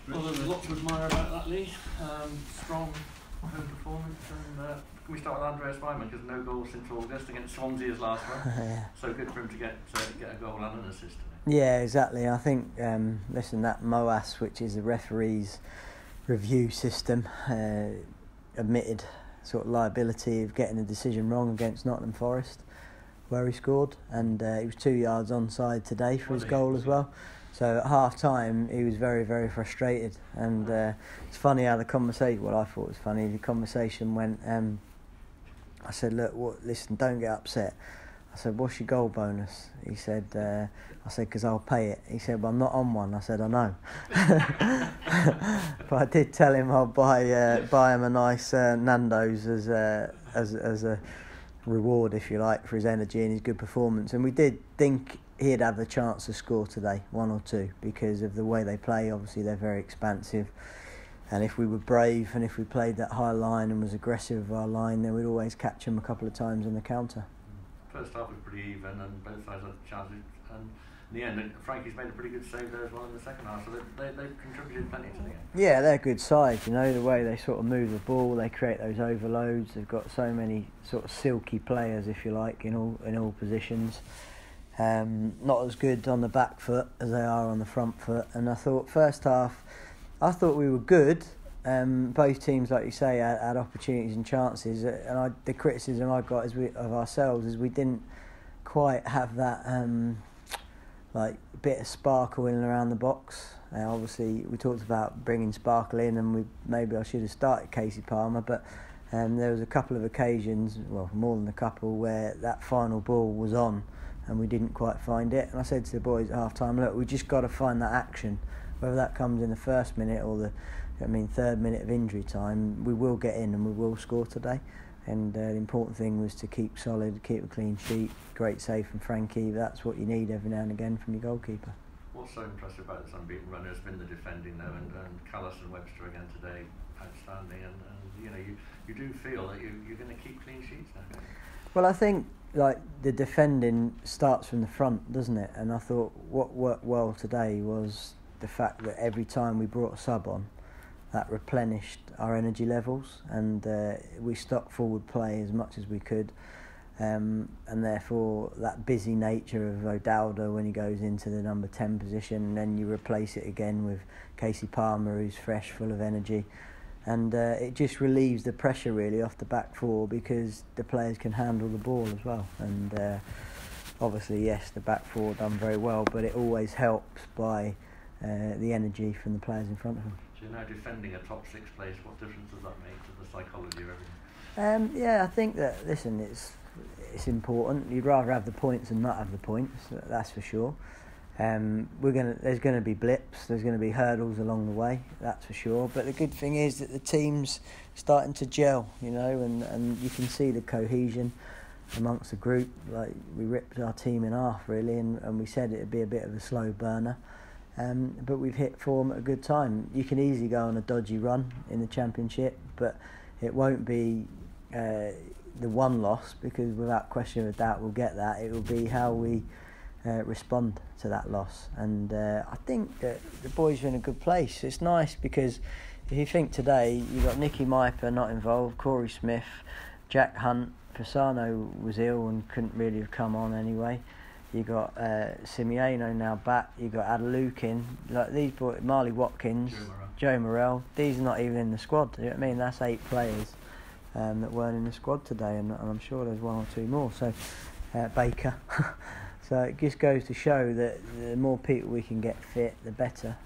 Well, there's a lot to admire about that, Lee. Strong home performance, and can we start with Andreas Weimann, because no goals since August against Swansea his last one. Yeah. So good for him to get a goal and an assist. Yeah, exactly. I think, listen, that MOAS, which is the referee's review system, admitted sort of liability of getting a decision wrong against Nottingham Forest, where he scored, and he was 2 yards onside today for his goal as well. So at half time he was very, very frustrated, and it's funny how the conversation, well, I thought it was funny, the conversation went, I said, look, listen, don't get upset. I said, what's your goal bonus? He said, I said, because I'll pay it. He said, well, I'm not on one. I said, I know. But I did tell him I'll buy him a nice Nando's as a reward, if you like, for his energy and his good performance. And we did think he'd have the chance to score today, 1 or 2, because of the way they play. Obviously, they're very expansive. And if we were brave and if we played that high line and was aggressive with our line, then we'd always catch him a couple of times on the counter. First half was pretty even, and both sides had chances. And in the end, Frankie's made a pretty good save there as well in the second half, so they've contributed plenty to the game. Yeah, they're a good side, you know, the way they sort of move the ball, they create those overloads. They've got so many sort of silky players, if you like, in all positions. Not as good on the back foot as they are on the front foot. And I thought first half, I thought we were good. Both teams, like you say, had opportunities and chances, and the criticism I got of ourselves is we didn't quite have that like bit of sparkle in and around the box. Obviously, we talked about bringing sparkle in, and maybe I should have started Casey Palmer, but there was a couple of occasions, well, more than a couple, where that final ball was on, and we didn't quite find it. And I said to the boys at half time, look, we just got to find that action, whether that comes in the first minute or the third minute of injury time, we will get in and we will score today. And the important thing was to keep solid, keep a clean sheet. Great save from Frankie. That's what you need every now and again from your goalkeeper. What's so impressive about this unbeaten run has been the defending, though, and Callis and Webster again today, outstanding. And you know, you do feel that you're going to keep clean sheets now, don't you? Well, I think like the defending starts from the front, doesn't it? And I thought what worked well today was the fact that every time we brought a sub on, that replenished our energy levels, and we stopped forward play as much as we could, and therefore that busy nature of O'Dowda when he goes into the number 10 position, and then you replace it again with Casey Palmer, who's fresh, full of energy, and it just relieves the pressure really off the back four, because the players can handle the ball as well. And obviously, yes, the back four done very well, but it always helps by the energy from the players in front of them. So you're now defending a top 6 place. What difference does that make to the psychology of everything? Yeah, I think that, listen, it's important. You'd rather have the points than not have the points, that's for sure. There's going to be blips, there's going to be hurdles along the way, that's for sure. But the good thing is that the team's starting to gel, you know, and you can see the cohesion amongst the group. Like, we ripped our team in half really, and we said it'd be a bit of a slow burner. But we've hit form at a good time. You can easily go on a dodgy run in the Championship, but it won't be the one loss, because without question of a doubt we'll get that. It will be how we respond to that loss. And I think that the boys are in a good place. It's nice because if you think today, you've got Nicky Myper not involved, Corey Smith, Jack Hunt, Pisano was ill and couldn't really have come on anyway. You got Simiano now back. You got Adelukin, like these boys, Marley Watkins, Joe Morrell. These are not even in the squad. You know what I mean? That's 8 players that weren't in the squad today, and I'm sure there's 1 or 2 more. So Baker. So it just goes to show that the more people we can get fit, the better,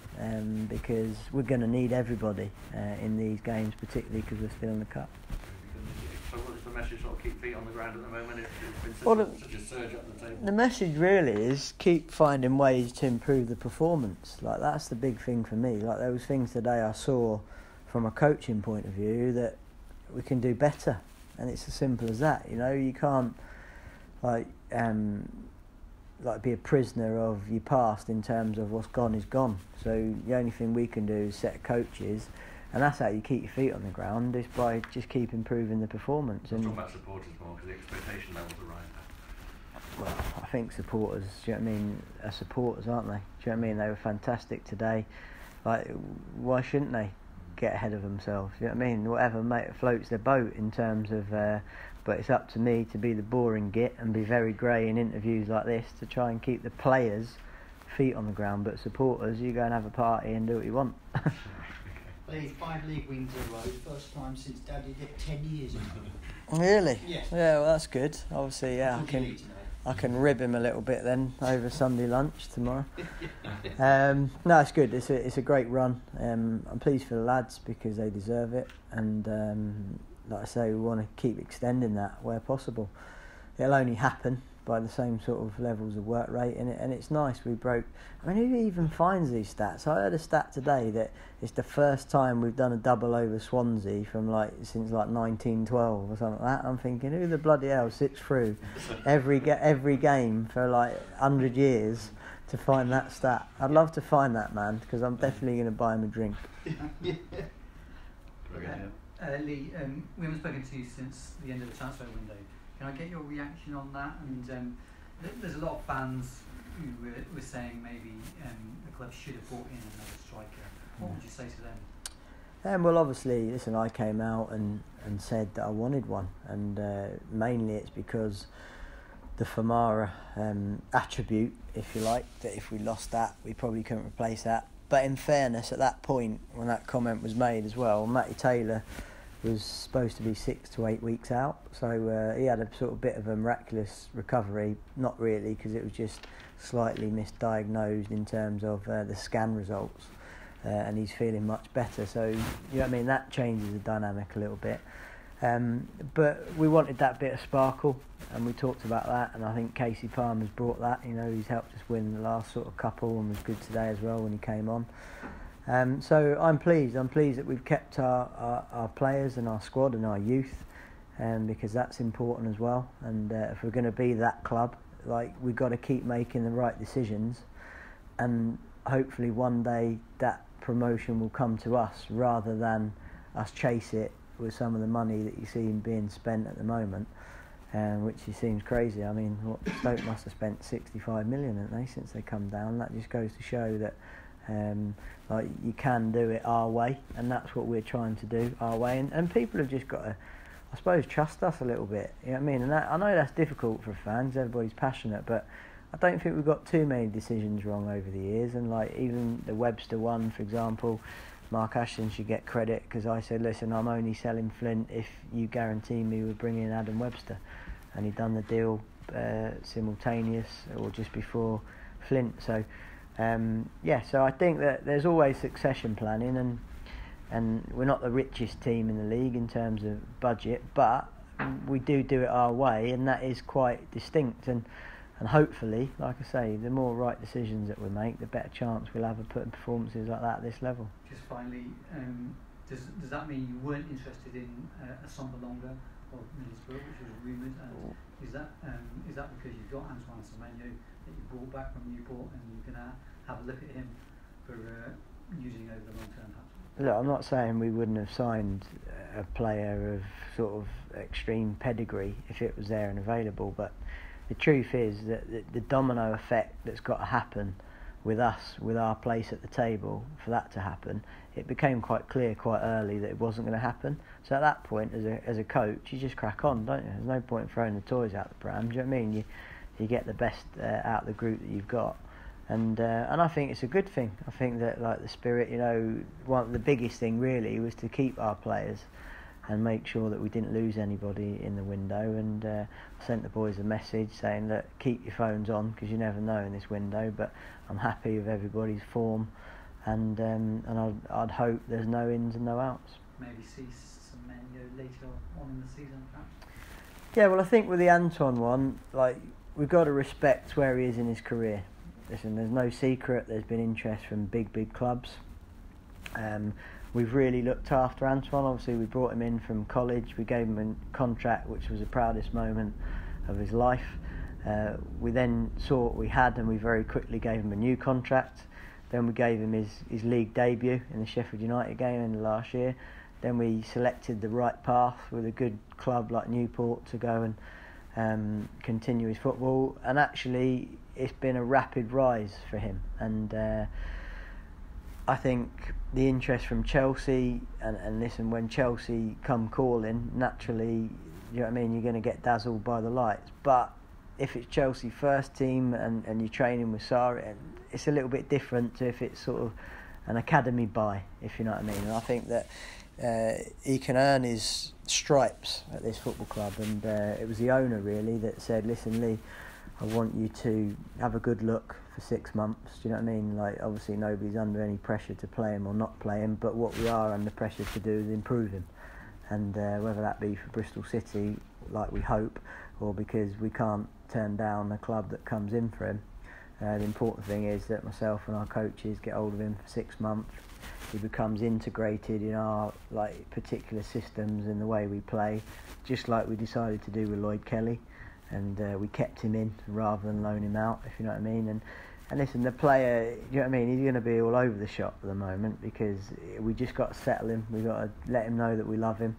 because we're going to need everybody in these games, particularly because we're still in the cup. So what is the message? Sort of keep feet on the ground at the moment. It's been such a surge up the table. The message really is keep finding ways to improve the performance. Like, that's the big thing for me. Like, there was things today I saw from a coaching point of view that we can do better, and it's as simple as that. You know, you can't like be a prisoner of your past in terms of what's gone is gone. So the only thing we can do is set coaches. And that's how you keep your feet on the ground, is by just keep improving the performance. I'm talking about supporters more, because the expectation levels are right now. Well, I think supporters, do you know what I mean, are supporters, aren't they? Do you know what I mean? They were fantastic today. Like, why shouldn't they get ahead of themselves? You know what I mean? Whatever floats their boat in terms of. But it's up to me to be the boring git and be very grey in interviews like this to try and keep the players' feet on the ground. But supporters, you go and have a party and do what you want. Well, 5 league wins in a row, first time since Dad did it 10 years ago. Really? Yes. Yeah, well, that's good. Obviously, yeah, I can rib him a little bit then over Sunday lunch tomorrow. No, it's good. It's a great run. I'm pleased for the lads because they deserve it, and like I say, we want to keep extending that where possible. It'll only happen by the same sort of levels of work rate, and it's nice we broke. I mean, who even finds these stats? I heard a stat today that it's the first time we've done a double over Swansea since 1912 or something like that. I'm thinking, who the bloody hell sits through every game for 100 years to find that stat? I'd love to find that man because I'm definitely going to buy him a drink. Lee, we haven't spoken to you since the end of the transfer window. Can I get your reaction on that? And there's a lot of fans who were saying maybe the club should have brought in another striker. What would you say to them? Well, obviously, listen, I came out and said that I wanted one, and mainly it's because the Famara attribute, if you like, that if we lost that, we probably couldn't replace that. But in fairness, at that point, when that comment was made as well, Matty Taylor was supposed to be 6 to 8 weeks out, so he had a sort of bit of a miraculous recovery. Not really, because it was just slightly misdiagnosed in terms of the scan results, and he's feeling much better. So, you know what I mean, that changes the dynamic a little bit. But we wanted that bit of sparkle, and we talked about that, and I think Casey Palmer's brought that. You know, he's helped us win the last sort of couple and was good today as well when he came on. So I'm pleased that we've kept our players and our squad and our youth, because that's important as well. And if we're going to be that club, we've got to keep making the right decisions, and hopefully one day that promotion will come to us rather than us chase it with some of the money that you see being spent at the moment, which seems crazy. I mean, Stoke must have spent 65 million, haven't they, since they come down? That just goes to show that you can do it our way, and that's what we're trying to do, our way. And people have just got to, I suppose, trust us a little bit. You know what I mean? And I know that's difficult for fans. Everybody's passionate, but I don't think we've got too many decisions wrong over the years. And even the Webster one, for example, Mark Ashton should get credit because I said, listen, I'm only selling Flint if you guarantee me we're bringing in Adam Webster, and he'd done the deal simultaneous or just before Flint. So so I think that there's always succession planning, and we're not the richest team in the league in terms of budget, but we do it our way, and that is quite distinct. And hopefully, like I say, the more right decisions that we make, the better chance we'll have of putting performances like that at this level. Just finally, does that mean you weren't interested in a Sombalonga of Middlesbrough, which was rumoured? And is that because you've got Antoine Semenyo that you brought back from Newport, and you're going to have a look at him for using over the long term? Look, I'm not saying we wouldn't have signed a player of sort of extreme pedigree if it was there and available, but the truth is that the domino effect that's got to happen with us, with our place at the table, for that to happen, it became quite clear quite early that it wasn't going to happen. So at that point, as a coach, you just crack on, don't you? There's no point throwing the toys out the pram. Do you know what I mean? You get the best out of the group that you've got, and I think it's a good thing. I think that the spirit, one of the biggest thing really was to keep our players and make sure that we didn't lose anybody in the window. And I sent the boys a message saying, look, keep your phones on because you never know in this window. But I'm happy with everybody's form, and I'd hope there's no ins and no outs. Maybe see Semenyo later on in the season, perhaps. Yeah, well, I think with the Anton one, we've got to respect where he is in his career. Listen, there's no secret there's been interest from big clubs. We've really looked after Antoine. Obviously, we brought him in from college. We gave him a contract, which was the proudest moment of his life. We then saw what we had, and we very quickly gave him a new contract. Then we gave him his league debut in the Sheffield United game in the last year. Then we selected the right path with a good club like Newport to go and continue his football. And actually, it's been a rapid rise for him. And I think the interest from Chelsea, and listen, when Chelsea come calling, naturally, you know what I mean, you're going to get dazzled by the lights. But if it's Chelsea first team and you're training with Sarri, it's a little bit different to if it's sort of an academy buy, if you know what I mean. And I think that he can earn his stripes at this football club, and it was the owner really that said, listen Lee, I want you to have a good look for 6 months. Do you know what I mean? Like, obviously nobody's under any pressure to play him or not play him, but what we are under pressure to do is improve him. And whether that be for Bristol City, like we hope, or because we can't turn down a club that comes in for him, the important thing is that myself and our coaches get hold of him for 6 months. He becomes integrated in our particular systems and the way we play, just like we decided to do with Lloyd Kelly. And we kept him in rather than loan him out, if you know what I mean. And listen, the player, you know what I mean, he's going to be all over the shop at the moment because we just got to settle him. We've got to let him know that we love him,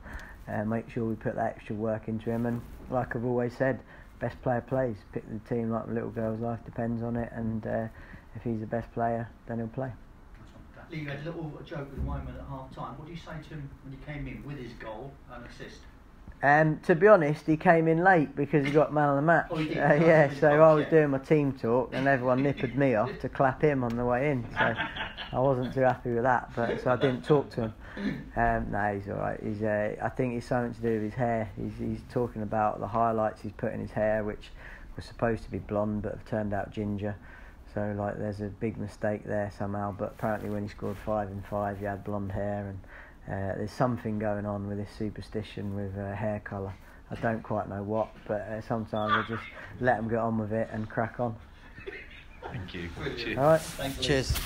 make sure we put that extra work into him. And like I've always said, best player plays. Pick the team like a little girl's life depends on it. And if he's the best player, then he'll play. Lee, you had a little joke with Wyman at half time. What did you say to him when he came in with his goal and assist? To be honest, he came in late because he got man of the match. Oh, he did? Yeah, so I was doing my team talk and everyone nippered me off to clap him on the way in. So I wasn't too happy with that, but so I didn't talk to him. No, he's all right. I think it's something to do with his hair. He's talking about the highlights he's put in his hair, which was supposed to be blonde but have turned out ginger. So there's a big mistake there somehow. But apparently when he scored 5 in 5, he had blonde hair and. There's something going on with this superstition with hair colour. I don't quite know what, but sometimes I just let them get on with it and crack on. Thank you. Brilliant. All right. Thanks, Lee. Cheers.